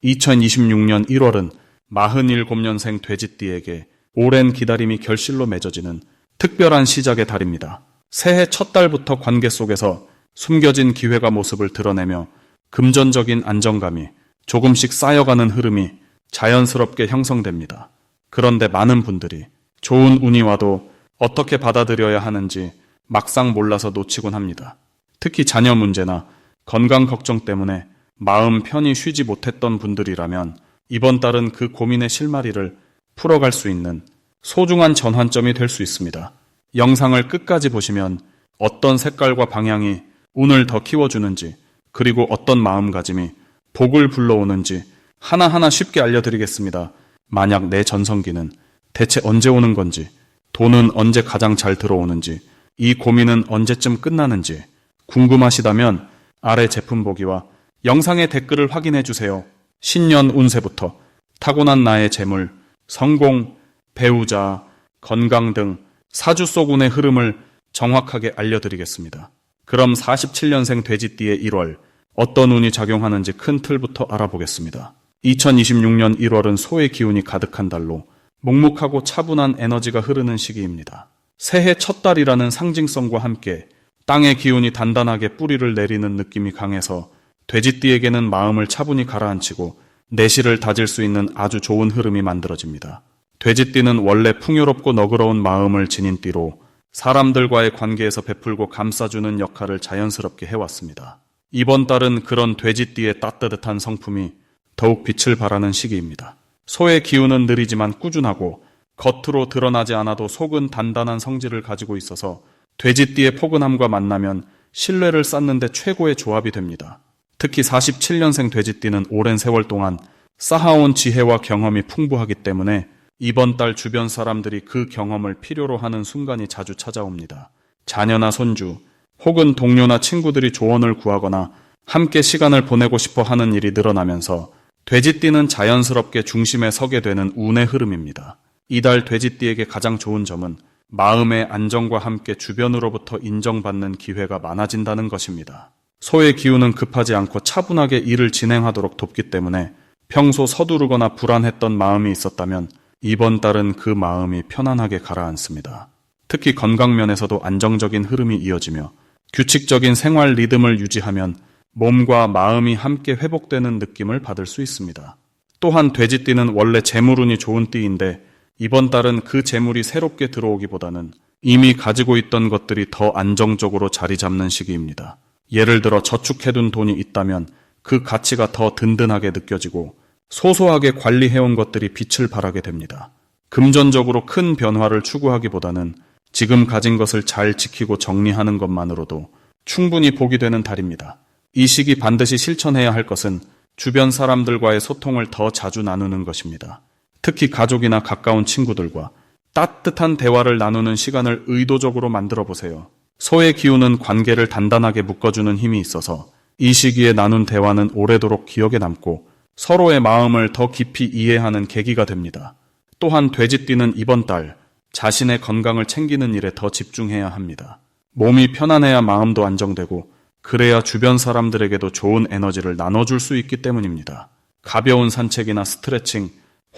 2026년 1월은 47년생 돼지띠에게 오랜 기다림이 결실로 맺어지는 특별한 시작의 달입니다. 새해 첫 달부터 관계 속에서 숨겨진 기회가 모습을 드러내며 금전적인 안정감이 조금씩 쌓여가는 흐름이 자연스럽게 형성됩니다. 그런데 많은 분들이 좋은 운이 와도 어떻게 받아들여야 하는지 막상 몰라서 놓치곤 합니다. 특히 자녀 문제나 건강 걱정 때문에 마음 편히 쉬지 못했던 분들이라면 이번 달은 그 고민의 실마리를 풀어갈 수 있는 소중한 전환점이 될 수 있습니다. 영상을 끝까지 보시면 어떤 색깔과 방향이 운을 더 키워주는지, 그리고 어떤 마음가짐이 복을 불러오는지 하나하나 쉽게 알려드리겠습니다. 만약 내 전성기는 대체 언제 오는 건지, 돈은 언제 가장 잘 들어오는지, 이 고민은 언제쯤 끝나는지 궁금하시다면 아래 제품 보기와 영상의 댓글을 확인해 주세요. 신년 운세부터 타고난 나의 재물, 성공, 배우자, 건강 등 사주 속 운의 흐름을 정확하게 알려드리겠습니다. 그럼 47년생 돼지띠의 1월 어떤 운이 작용하는지 큰 틀부터 알아보겠습니다. 2026년 1월은 소의 기운이 가득한 달로 묵묵하고 차분한 에너지가 흐르는 시기입니다. 새해 첫 달이라는 상징성과 함께 땅의 기운이 단단하게 뿌리를 내리는 느낌이 강해서 돼지띠에게는 마음을 차분히 가라앉히고 내실을 다질 수 있는 아주 좋은 흐름이 만들어집니다. 돼지띠는 원래 풍요롭고 너그러운 마음을 지닌 띠로 사람들과의 관계에서 베풀고 감싸주는 역할을 자연스럽게 해왔습니다. 이번 달은 그런 돼지띠의 따뜻한 성품이 더욱 빛을 발하는 시기입니다. 소의 기운은 느리지만 꾸준하고 겉으로 드러나지 않아도 속은 단단한 성질을 가지고 있어서 돼지띠의 포근함과 만나면 신뢰를 쌓는 데 최고의 조합이 됩니다. 특히 47년생 돼지띠는 오랜 세월 동안 쌓아온 지혜와 경험이 풍부하기 때문에 이번 달 주변 사람들이 그 경험을 필요로 하는 순간이 자주 찾아옵니다. 자녀나 손주, 혹은 동료나 친구들이 조언을 구하거나 함께 시간을 보내고 싶어 하는 일이 늘어나면서 돼지띠는 자연스럽게 중심에 서게 되는 운의 흐름입니다. 이달 돼지띠에게 가장 좋은 점은 마음의 안정과 함께 주변으로부터 인정받는 기회가 많아진다는 것입니다. 소의 기운은 급하지 않고 차분하게 일을 진행하도록 돕기 때문에 평소 서두르거나 불안했던 마음이 있었다면 이번 달은 그 마음이 편안하게 가라앉습니다. 특히 건강 면에서도 안정적인 흐름이 이어지며 규칙적인 생활 리듬을 유지하면 몸과 마음이 함께 회복되는 느낌을 받을 수 있습니다. 또한 돼지띠는 원래 재물운이 좋은 띠인데 이번 달은 그 재물이 새롭게 들어오기보다는 이미 가지고 있던 것들이 더 안정적으로 자리 잡는 시기입니다. 예를 들어 저축해둔 돈이 있다면 그 가치가 더 든든하게 느껴지고 소소하게 관리해온 것들이 빛을 발하게 됩니다. 금전적으로 큰 변화를 추구하기보다는 지금 가진 것을 잘 지키고 정리하는 것만으로도 충분히 복이 되는 달입니다. 이 시기 반드시 실천해야 할 것은 주변 사람들과의 소통을 더 자주 나누는 것입니다. 특히 가족이나 가까운 친구들과 따뜻한 대화를 나누는 시간을 의도적으로 만들어 보세요. 소의 기운은 관계를 단단하게 묶어주는 힘이 있어서 이 시기에 나눈 대화는 오래도록 기억에 남고 서로의 마음을 더 깊이 이해하는 계기가 됩니다. 또한 돼지띠는 이번 달 자신의 건강을 챙기는 일에 더 집중해야 합니다. 몸이 편안해야 마음도 안정되고 그래야 주변 사람들에게도 좋은 에너지를 나눠줄 수 있기 때문입니다. 가벼운 산책이나 스트레칭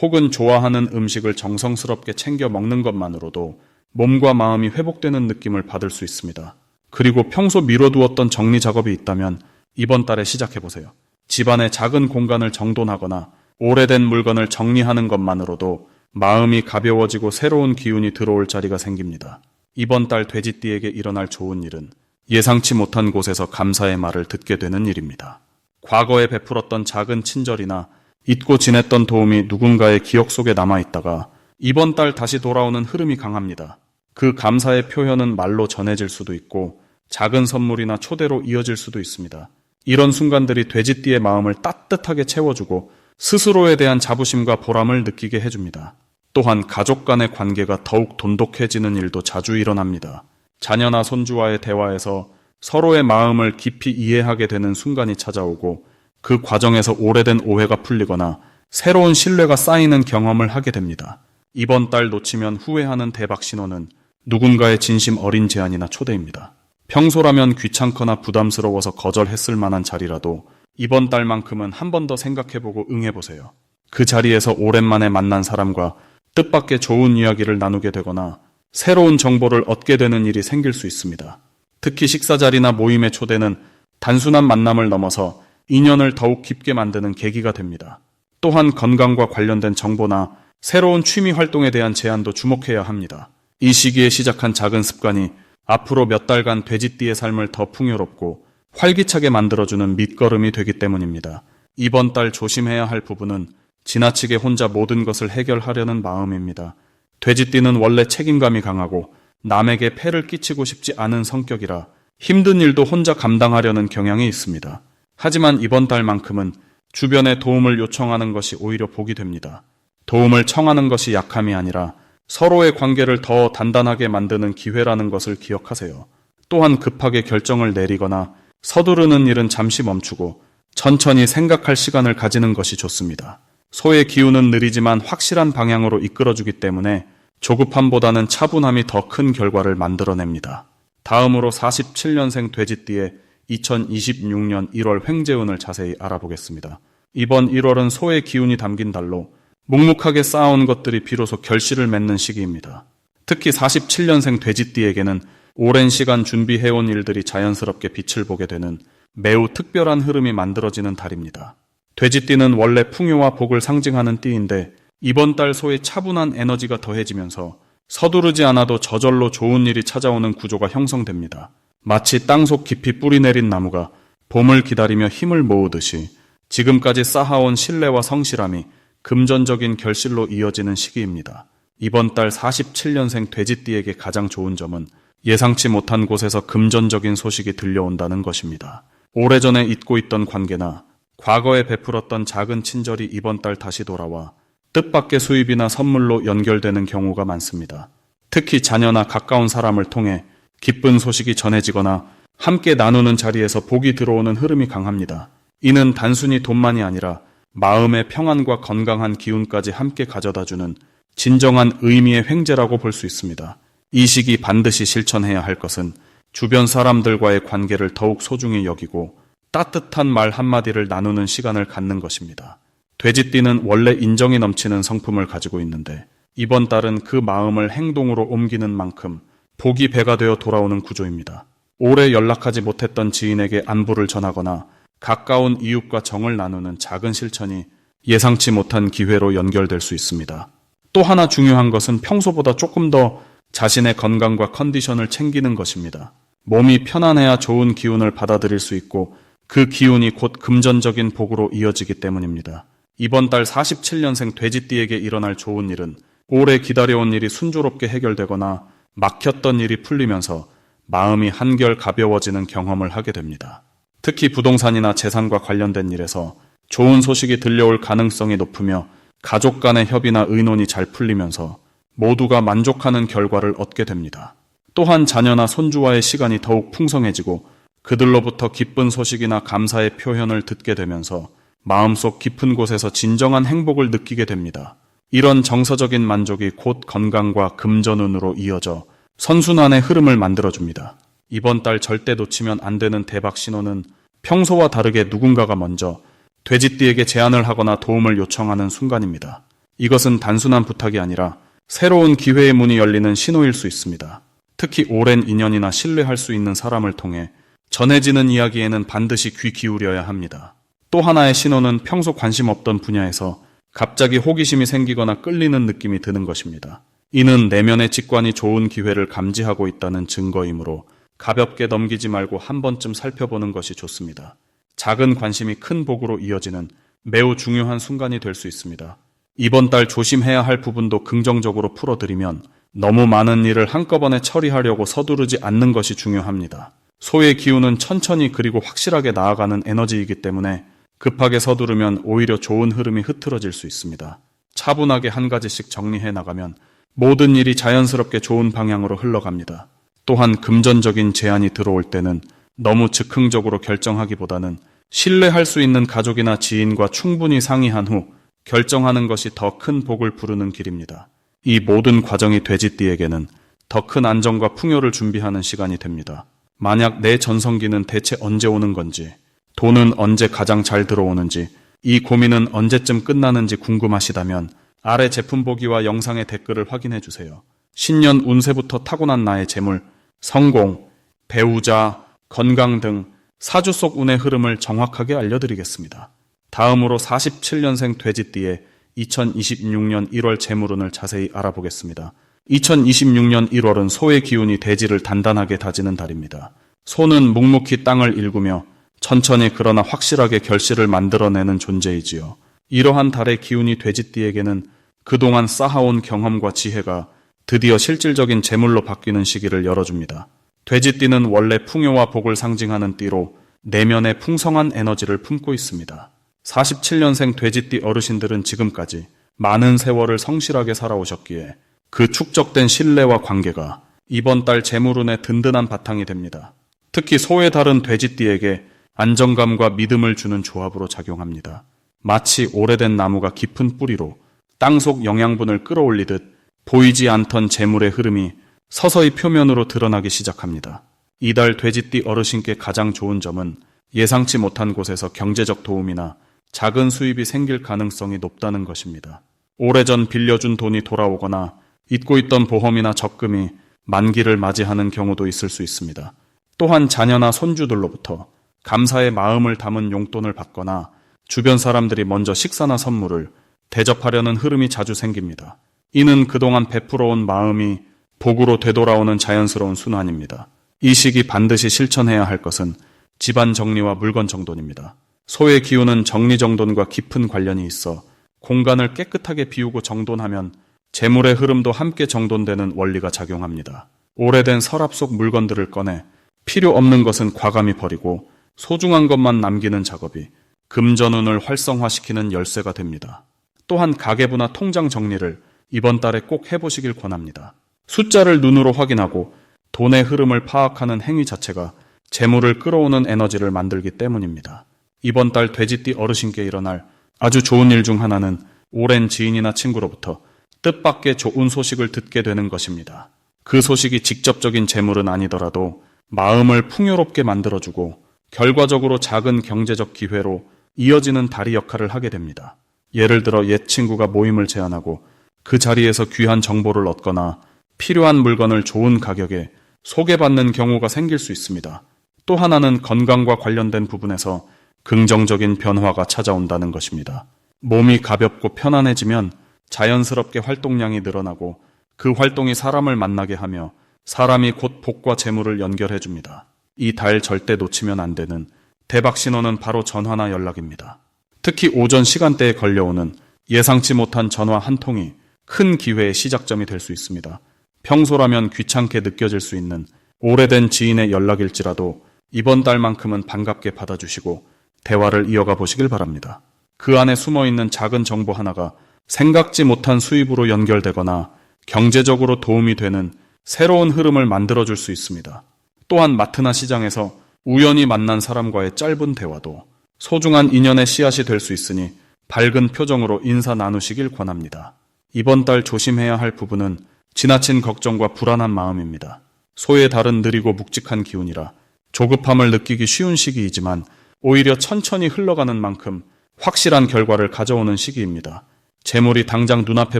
혹은 좋아하는 음식을 정성스럽게 챙겨 먹는 것만으로도 몸과 마음이 회복되는 느낌을 받을 수 있습니다. 그리고 평소 미뤄두었던 정리 작업이 있다면 이번 달에 시작해보세요. 집안의 작은 공간을 정돈하거나 오래된 물건을 정리하는 것만으로도 마음이 가벼워지고 새로운 기운이 들어올 자리가 생깁니다. 이번 달 돼지띠에게 일어날 좋은 일은 예상치 못한 곳에서 감사의 말을 듣게 되는 일입니다. 과거에 베풀었던 작은 친절이나 잊고 지냈던 도움이 누군가의 기억 속에 남아있다가 이번 달 다시 돌아오는 흐름이 강합니다. 그 감사의 표현은 말로 전해질 수도 있고 작은 선물이나 초대로 이어질 수도 있습니다. 이런 순간들이 돼지띠의 마음을 따뜻하게 채워주고 스스로에 대한 자부심과 보람을 느끼게 해줍니다. 또한 가족 간의 관계가 더욱 돈독해지는 일도 자주 일어납니다. 자녀나 손주와의 대화에서 서로의 마음을 깊이 이해하게 되는 순간이 찾아오고 그 과정에서 오래된 오해가 풀리거나 새로운 신뢰가 쌓이는 경험을 하게 됩니다. 이번 달 놓치면 후회하는 대박 신호는 누군가의 진심 어린 제안이나 초대입니다. 평소라면 귀찮거나 부담스러워서 거절했을 만한 자리라도 이번 달만큼은 한 번 더 생각해보고 응해보세요. 그 자리에서 오랜만에 만난 사람과 뜻밖의 좋은 이야기를 나누게 되거나 새로운 정보를 얻게 되는 일이 생길 수 있습니다. 특히 식사 자리나 모임의 초대는 단순한 만남을 넘어서 인연을 더욱 깊게 만드는 계기가 됩니다. 또한 건강과 관련된 정보나 새로운 취미 활동에 대한 제안도 주목해야 합니다. 이 시기에 시작한 작은 습관이 앞으로 몇 달간 돼지띠의 삶을 더 풍요롭고 활기차게 만들어주는 밑거름이 되기 때문입니다. 이번 달 조심해야 할 부분은 지나치게 혼자 모든 것을 해결하려는 마음입니다. 돼지띠는 원래 책임감이 강하고 남에게 폐를 끼치고 싶지 않은 성격이라 힘든 일도 혼자 감당하려는 경향이 있습니다. 하지만 이번 달만큼은 주변에 도움을 요청하는 것이 오히려 복이 됩니다. 도움을 청하는 것이 약함이 아니라 서로의 관계를 더 단단하게 만드는 기회라는 것을 기억하세요. 또한 급하게 결정을 내리거나 서두르는 일은 잠시 멈추고 천천히 생각할 시간을 가지는 것이 좋습니다. 소의 기운은 느리지만 확실한 방향으로 이끌어주기 때문에 조급함보다는 차분함이 더 큰 결과를 만들어냅니다. 다음으로 47년생 돼지띠의 2026년 1월 횡재운을 자세히 알아보겠습니다. 이번 1월은 소의 기운이 담긴 달로 묵묵하게 쌓아온 것들이 비로소 결실을 맺는 시기입니다. 특히 47년생 돼지띠에게는 오랜 시간 준비해온 일들이 자연스럽게 빛을 보게 되는 매우 특별한 흐름이 만들어지는 달입니다. 돼지띠는 원래 풍요와 복을 상징하는 띠인데 이번 달 소의 차분한 에너지가 더해지면서 서두르지 않아도 저절로 좋은 일이 찾아오는 구조가 형성됩니다. 마치 땅속 깊이 뿌리 내린 나무가 봄을 기다리며 힘을 모으듯이 지금까지 쌓아온 신뢰와 성실함이 금전적인 결실로 이어지는 시기입니다. 이번 달 47년생 돼지띠에게 가장 좋은 점은 예상치 못한 곳에서 금전적인 소식이 들려온다는 것입니다. 오래전에 잊고 있던 관계나 과거에 베풀었던 작은 친절이 이번 달 다시 돌아와 뜻밖의 수입이나 선물로 연결되는 경우가 많습니다. 특히 자녀나 가까운 사람을 통해 기쁜 소식이 전해지거나 함께 나누는 자리에서 복이 들어오는 흐름이 강합니다. 이는 단순히 돈만이 아니라 마음의 평안과 건강한 기운까지 함께 가져다주는 진정한 의미의 횡재라고 볼 수 있습니다. 이 시기 반드시 실천해야 할 것은 주변 사람들과의 관계를 더욱 소중히 여기고 따뜻한 말 한마디를 나누는 시간을 갖는 것입니다. 돼지띠는 원래 인정이 넘치는 성품을 가지고 있는데 이번 달은 그 마음을 행동으로 옮기는 만큼 복이 배가 되어 돌아오는 구조입니다. 오래 연락하지 못했던 지인에게 안부를 전하거나 가까운 이웃과 정을 나누는 작은 실천이 예상치 못한 기회로 연결될 수 있습니다. 또 하나 중요한 것은 평소보다 조금 더 자신의 건강과 컨디션을 챙기는 것입니다. 몸이 편안해야 좋은 기운을 받아들일 수 있고 그 기운이 곧 금전적인 복으로 이어지기 때문입니다. 이번 달 47년생 돼지띠에게 일어날 좋은 일은 오래 기다려온 일이 순조롭게 해결되거나 막혔던 일이 풀리면서 마음이 한결 가벼워지는 경험을 하게 됩니다. 특히 부동산이나 재산과 관련된 일에서 좋은 소식이 들려올 가능성이 높으며 가족 간의 협의나 의논이 잘 풀리면서 모두가 만족하는 결과를 얻게 됩니다. 또한 자녀나 손주와의 시간이 더욱 풍성해지고 그들로부터 기쁜 소식이나 감사의 표현을 듣게 되면서 마음속 깊은 곳에서 진정한 행복을 느끼게 됩니다. 이런 정서적인 만족이 곧 건강과 금전운으로 이어져 선순환의 흐름을 만들어줍니다. 이번 달 절대 놓치면 안 되는 대박 신호는 평소와 다르게 누군가가 먼저 돼지띠에게 제안을 하거나 도움을 요청하는 순간입니다. 이것은 단순한 부탁이 아니라 새로운 기회의 문이 열리는 신호일 수 있습니다. 특히 오랜 인연이나 신뢰할 수 있는 사람을 통해 전해지는 이야기에는 반드시 귀 기울여야 합니다. 또 하나의 신호는 평소 관심 없던 분야에서 갑자기 호기심이 생기거나 끌리는 느낌이 드는 것입니다. 이는 내면의 직관이 좋은 기회를 감지하고 있다는 증거이므로 가볍게 넘기지 말고 한 번쯤 살펴보는 것이 좋습니다. 작은 관심이 큰 복으로 이어지는 매우 중요한 순간이 될 수 있습니다. 이번 달 조심해야 할 부분도 긍정적으로 풀어드리면 너무 많은 일을 한꺼번에 처리하려고 서두르지 않는 것이 중요합니다. 소의 기운은 천천히 그리고 확실하게 나아가는 에너지이기 때문에 급하게 서두르면 오히려 좋은 흐름이 흐트러질 수 있습니다. 차분하게 한 가지씩 정리해 나가면 모든 일이 자연스럽게 좋은 방향으로 흘러갑니다. 또한 금전적인 제안이 들어올 때는 너무 즉흥적으로 결정하기보다는 신뢰할 수 있는 가족이나 지인과 충분히 상의한 후 결정하는 것이 더 큰 복을 부르는 길입니다. 이 모든 과정이 돼지띠에게는 더 큰 안정과 풍요를 준비하는 시간이 됩니다. 만약 내 전성기는 대체 언제 오는 건지, 돈은 언제 가장 잘 들어오는지, 이 고민은 언제쯤 끝나는지 궁금하시다면 아래 제품 보기와 영상의 댓글을 확인해 주세요. 신년 운세부터 타고난 나의 재물, 성공, 배우자, 건강 등 사주 속 운의 흐름을 정확하게 알려드리겠습니다. 다음으로 47년생 돼지띠의 2026년 1월 재물운을 자세히 알아보겠습니다. 2026년 1월은 소의 기운이 대지를 단단하게 다지는 달입니다. 소는 묵묵히 땅을 일구며 천천히 그러나 확실하게 결실을 만들어내는 존재이지요. 이러한 달의 기운이 돼지띠에게는 그동안 쌓아온 경험과 지혜가 드디어 실질적인 재물로 바뀌는 시기를 열어줍니다. 돼지띠는 원래 풍요와 복을 상징하는 띠로 내면에 풍성한 에너지를 품고 있습니다. 47년생 돼지띠 어르신들은 지금까지 많은 세월을 성실하게 살아오셨기에 그 축적된 신뢰와 관계가 이번 달 재물운의 든든한 바탕이 됩니다. 특히 소의 달은 돼지띠에게 안정감과 믿음을 주는 조합으로 작용합니다. 마치 오래된 나무가 깊은 뿌리로 땅속 영양분을 끌어올리듯 보이지 않던 재물의 흐름이 서서히 표면으로 드러나기 시작합니다. 이달 돼지띠 어르신께 가장 좋은 점은 예상치 못한 곳에서 경제적 도움이나 작은 수입이 생길 가능성이 높다는 것입니다. 오래전 빌려준 돈이 돌아오거나 잊고 있던 보험이나 적금이 만기를 맞이하는 경우도 있을 수 있습니다. 또한 자녀나 손주들로부터 감사의 마음을 담은 용돈을 받거나 주변 사람들이 먼저 식사나 선물을 대접하려는 흐름이 자주 생깁니다. 이는 그동안 베풀어온 마음이 복으로 되돌아오는 자연스러운 순환입니다. 이 시기 반드시 실천해야 할 것은 집안 정리와 물건 정돈입니다. 소의 기운은 정리정돈과 깊은 관련이 있어 공간을 깨끗하게 비우고 정돈하면 재물의 흐름도 함께 정돈되는 원리가 작용합니다. 오래된 서랍 속 물건들을 꺼내 필요 없는 것은 과감히 버리고 소중한 것만 남기는 작업이 금전운을 활성화시키는 열쇠가 됩니다. 또한 가계부나 통장 정리를 이번 달에 꼭 해보시길 권합니다. 숫자를 눈으로 확인하고 돈의 흐름을 파악하는 행위 자체가 재물을 끌어오는 에너지를 만들기 때문입니다. 이번 달 돼지띠 어르신께 일어날 아주 좋은 일 중 하나는 오랜 지인이나 친구로부터 뜻밖의 좋은 소식을 듣게 되는 것입니다. 그 소식이 직접적인 재물은 아니더라도 마음을 풍요롭게 만들어주고 결과적으로 작은 경제적 기회로 이어지는 다리 역할을 하게 됩니다. 예를 들어 옛 친구가 모임을 제안하고 그 자리에서 귀한 정보를 얻거나 필요한 물건을 좋은 가격에 소개받는 경우가 생길 수 있습니다. 또 하나는 건강과 관련된 부분에서 긍정적인 변화가 찾아온다는 것입니다. 몸이 가볍고 편안해지면 자연스럽게 활동량이 늘어나고 그 활동이 사람을 만나게 하며 사람이 곧 복과 재물을 연결해줍니다. 이 달 절대 놓치면 안 되는 대박 신호는 바로 전화나 연락입니다. 특히 오전 시간대에 걸려오는 예상치 못한 전화 한 통이 큰 기회의 시작점이 될 수 있습니다. 평소라면 귀찮게 느껴질 수 있는 오래된 지인의 연락일지라도 이번 달만큼은 반갑게 받아주시고 대화를 이어가 보시길 바랍니다. 그 안에 숨어있는 작은 정보 하나가 생각지 못한 수입으로 연결되거나 경제적으로 도움이 되는 새로운 흐름을 만들어줄 수 있습니다. 또한 마트나 시장에서 우연히 만난 사람과의 짧은 대화도 소중한 인연의 씨앗이 될 수 있으니 밝은 표정으로 인사 나누시길 권합니다. 이번 달 조심해야 할 부분은 지나친 걱정과 불안한 마음입니다. 소의 달은 느리고 묵직한 기운이라 조급함을 느끼기 쉬운 시기이지만 오히려 천천히 흘러가는 만큼 확실한 결과를 가져오는 시기입니다. 재물이 당장 눈앞에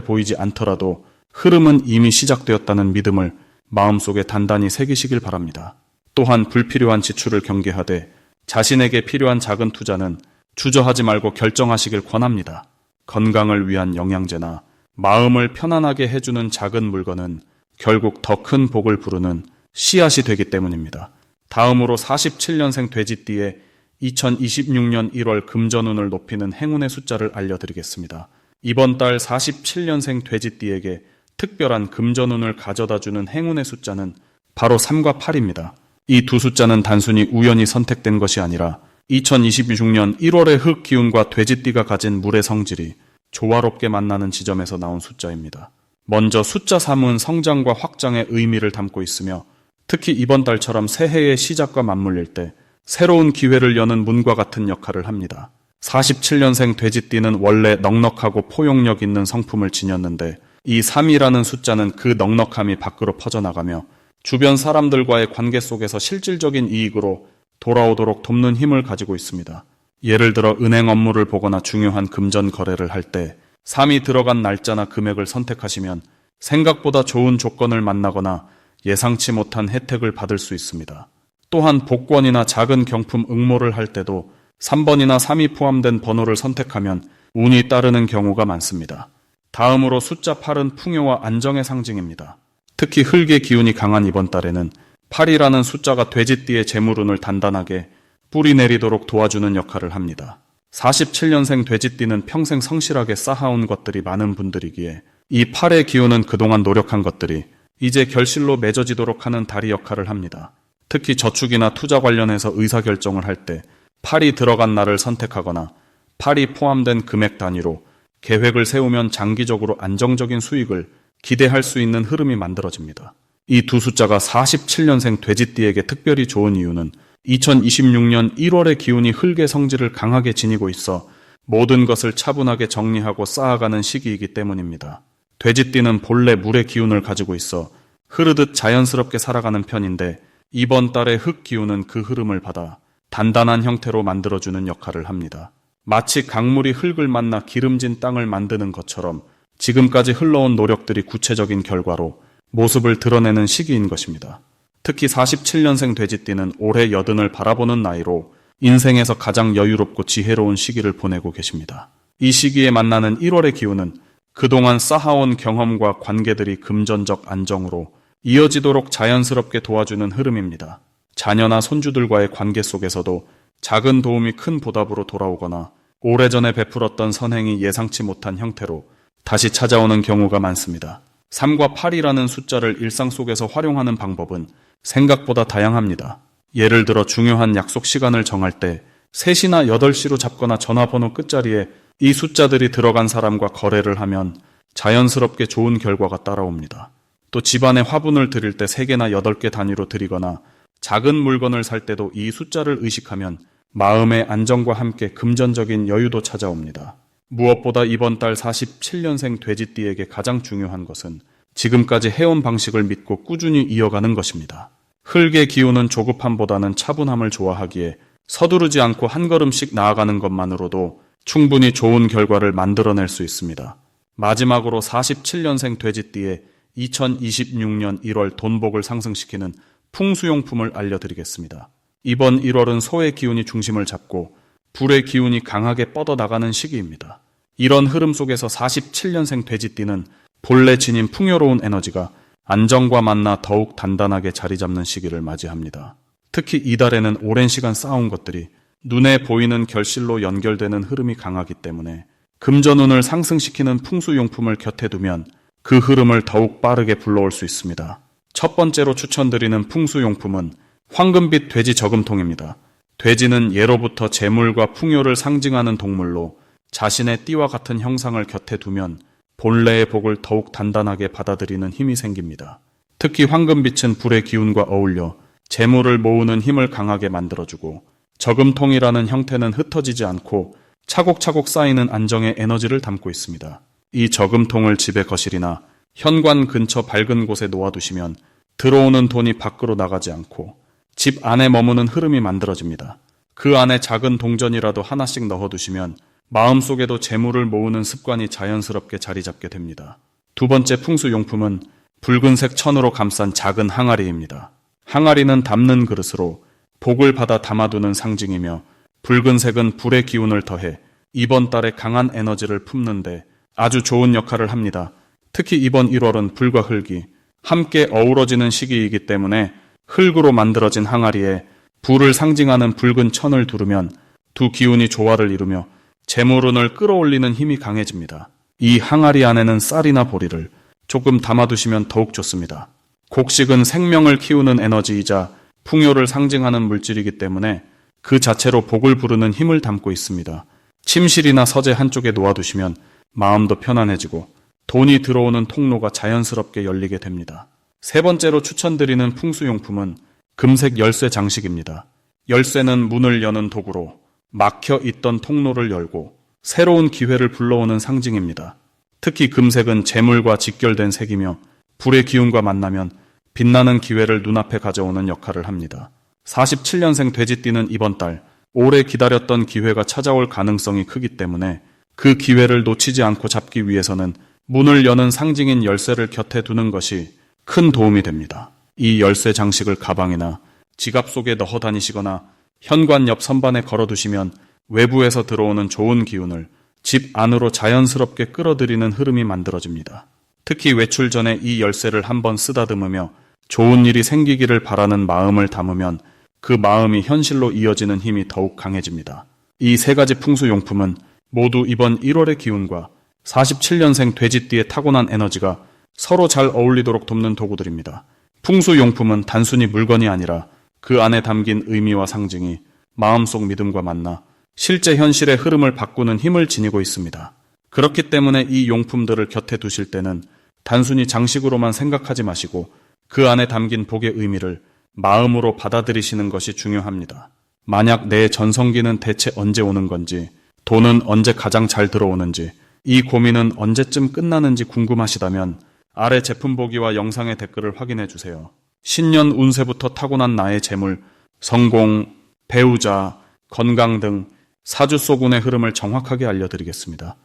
보이지 않더라도 흐름은 이미 시작되었다는 믿음을 마음속에 단단히 새기시길 바랍니다. 또한 불필요한 지출을 경계하되 자신에게 필요한 작은 투자는 주저하지 말고 결정하시길 권합니다. 건강을 위한 영양제나 마음을 편안하게 해주는 작은 물건은 결국 더 큰 복을 부르는 씨앗이 되기 때문입니다. 다음으로 47년생 돼지띠의 2026년 1월 금전운을 높이는 행운의 숫자를 알려드리겠습니다. 이번 달 47년생 돼지띠에게 특별한 금전운을 가져다주는 행운의 숫자는 바로 3과 8입니다. 이 두 숫자는 단순히 우연히 선택된 것이 아니라 2026년 1월의 흙 기운과 돼지띠가 가진 물의 성질이 조화롭게 만나는 지점에서 나온 숫자입니다. 먼저 숫자 3은 성장과 확장의 의미를 담고 있으며 특히 이번 달처럼 새해의 시작과 맞물릴 때 새로운 기회를 여는 문과 같은 역할을 합니다. 47년생 돼지띠는 원래 넉넉하고 포용력 있는 성품을 지녔는데 이 3이라는 숫자는 그 넉넉함이 밖으로 퍼져나가며 주변 사람들과의 관계 속에서 실질적인 이익으로 돌아오도록 돕는 힘을 가지고 있습니다. 예를 들어 은행 업무를 보거나 중요한 금전 거래를 할 때 3이 들어간 날짜나 금액을 선택하시면 생각보다 좋은 조건을 만나거나 예상치 못한 혜택을 받을 수 있습니다. 또한 복권이나 작은 경품 응모를 할 때도 3번이나 3이 포함된 번호를 선택하면 운이 따르는 경우가 많습니다. 다음으로 숫자 8은 풍요와 안정의 상징입니다. 특히 흙의 기운이 강한 이번 달에는 8이라는 숫자가 돼지띠의 재물운을 단단하게 뿌리 내리도록 도와주는 역할을 합니다. 47년생 돼지띠는 평생 성실하게 쌓아온 것들이 많은 분들이기에 이 8의 기운은 그동안 노력한 것들이 이제 결실로 맺어지도록 하는 달이 역할을 합니다. 특히 저축이나 투자 관련해서 의사결정을 할 때 8이 들어간 날을 선택하거나 8이 포함된 금액 단위로 계획을 세우면 장기적으로 안정적인 수익을 기대할 수 있는 흐름이 만들어집니다. 이 두 숫자가 47년생 돼지띠에게 특별히 좋은 이유는 2026년 1월의 기운이 흙의 성질을 강하게 지니고 있어 모든 것을 차분하게 정리하고 쌓아가는 시기이기 때문입니다. 돼지띠는 본래 물의 기운을 가지고 있어 흐르듯 자연스럽게 살아가는 편인데 이번 달의 흙 기운은 그 흐름을 받아 단단한 형태로 만들어주는 역할을 합니다. 마치 강물이 흙을 만나 기름진 땅을 만드는 것처럼 지금까지 흘러온 노력들이 구체적인 결과로 모습을 드러내는 시기인 것입니다. 특히 47년생 돼지띠는 올해 80을 바라보는 나이로 인생에서 가장 여유롭고 지혜로운 시기를 보내고 계십니다. 이 시기에 만나는 1월의 기운은 그동안 쌓아온 경험과 관계들이 금전적 안정으로 이어지도록 자연스럽게 도와주는 흐름입니다. 자녀나 손주들과의 관계 속에서도 작은 도움이 큰 보답으로 돌아오거나 오래전에 베풀었던 선행이 예상치 못한 형태로 다시 찾아오는 경우가 많습니다. 3과 8이라는 숫자를 일상 속에서 활용하는 방법은 생각보다 다양합니다. 예를 들어 중요한 약속 시간을 정할 때 3시나 8시로 잡거나 전화번호 끝자리에 이 숫자들이 들어간 사람과 거래를 하면 자연스럽게 좋은 결과가 따라옵니다. 또 집안에 화분을 드릴 때 3개나 8개 단위로 드리거나 작은 물건을 살 때도 이 숫자를 의식하면 마음의 안정과 함께 금전적인 여유도 찾아옵니다. 무엇보다 이번 달 47년생 돼지띠에게 가장 중요한 것은 지금까지 해온 방식을 믿고 꾸준히 이어가는 것입니다. 흙의 기운은 조급함보다는 차분함을 좋아하기에 서두르지 않고 한 걸음씩 나아가는 것만으로도 충분히 좋은 결과를 만들어낼 수 있습니다. 마지막으로 47년생 돼지띠의 2026년 1월 돈복을 상승시키는 풍수용품을 알려드리겠습니다. 이번 1월은 소의 기운이 중심을 잡고 불의 기운이 강하게 뻗어나가는 시기입니다. 이런 흐름 속에서 47년생 돼지띠는 본래 지닌 풍요로운 에너지가 안정과 만나 더욱 단단하게 자리 잡는 시기를 맞이합니다. 특히 이달에는 오랜 시간 쌓아온 것들이 눈에 보이는 결실로 연결되는 흐름이 강하기 때문에 금전운을 상승시키는 풍수용품을 곁에 두면 그 흐름을 더욱 빠르게 불러올 수 있습니다. 첫 번째로 추천드리는 풍수용품은 황금빛 돼지 저금통입니다. 돼지는 예로부터 재물과 풍요를 상징하는 동물로 자신의 띠와 같은 형상을 곁에 두면 본래의 복을 더욱 단단하게 받아들이는 힘이 생깁니다. 특히 황금빛은 불의 기운과 어울려 재물을 모으는 힘을 강하게 만들어주고 저금통이라는 형태는 흩어지지 않고 차곡차곡 쌓이는 안정의 에너지를 담고 있습니다. 이 저금통을 집의 거실이나 현관 근처 밝은 곳에 놓아두시면 들어오는 돈이 밖으로 나가지 않고 집 안에 머무는 흐름이 만들어집니다. 그 안에 작은 동전이라도 하나씩 넣어두시면 마음속에도 재물을 모으는 습관이 자연스럽게 자리 잡게 됩니다. 두 번째 풍수용품은 붉은색 천으로 감싼 작은 항아리입니다. 항아리는 담는 그릇으로 복을 받아 담아두는 상징이며 붉은색은 불의 기운을 더해 이번 달에 강한 에너지를 품는데 아주 좋은 역할을 합니다. 특히 이번 1월은 불과 흙이 함께 어우러지는 시기이기 때문에 흙으로 만들어진 항아리에 불을 상징하는 붉은 천을 두르면 두 기운이 조화를 이루며 재물운을 끌어올리는 힘이 강해집니다. 이 항아리 안에는 쌀이나 보리를 조금 담아두시면 더욱 좋습니다. 곡식은 생명을 키우는 에너지이자 풍요를 상징하는 물질이기 때문에 그 자체로 복을 부르는 힘을 담고 있습니다. 침실이나 서재 한쪽에 놓아두시면 마음도 편안해지고 돈이 들어오는 통로가 자연스럽게 열리게 됩니다. 세 번째로 추천드리는 풍수용품은 금색 열쇠 장식입니다. 열쇠는 문을 여는 도구로 막혀 있던 통로를 열고 새로운 기회를 불러오는 상징입니다. 특히 금색은 재물과 직결된 색이며 불의 기운과 만나면 빛나는 기회를 눈앞에 가져오는 역할을 합니다. 47년생 돼지띠는 이번 달 오래 기다렸던 기회가 찾아올 가능성이 크기 때문에 그 기회를 놓치지 않고 잡기 위해서는 문을 여는 상징인 열쇠를 곁에 두는 것이 큰 도움이 됩니다. 이 열쇠 장식을 가방이나 지갑 속에 넣어 다니시거나 현관 옆 선반에 걸어두시면 외부에서 들어오는 좋은 기운을 집 안으로 자연스럽게 끌어들이는 흐름이 만들어집니다. 특히 외출 전에 이 열쇠를 한번 쓰다듬으며 좋은 일이 생기기를 바라는 마음을 담으면 그 마음이 현실로 이어지는 힘이 더욱 강해집니다. 이 세 가지 풍수용품은 모두 이번 1월의 기운과 47년생 돼지띠의 타고난 에너지가 서로 잘 어울리도록 돕는 도구들입니다. 풍수용품은 단순히 물건이 아니라 그 안에 담긴 의미와 상징이 마음속 믿음과 만나 실제 현실의 흐름을 바꾸는 힘을 지니고 있습니다. 그렇기 때문에 이 용품들을 곁에 두실 때는 단순히 장식으로만 생각하지 마시고 그 안에 담긴 복의 의미를 마음으로 받아들이시는 것이 중요합니다. 만약 내 전성기는 대체 언제 오는 건지, 돈은 언제 가장 잘 들어오는지, 이 고민은 언제쯤 끝나는지 궁금하시다면 아래 제품 보기와 영상의 댓글을 확인해 주세요. 신년 운세부터 타고난 나의 재물, 성공, 배우자, 건강 등 사주 속 운의 흐름을 정확하게 알려드리겠습니다.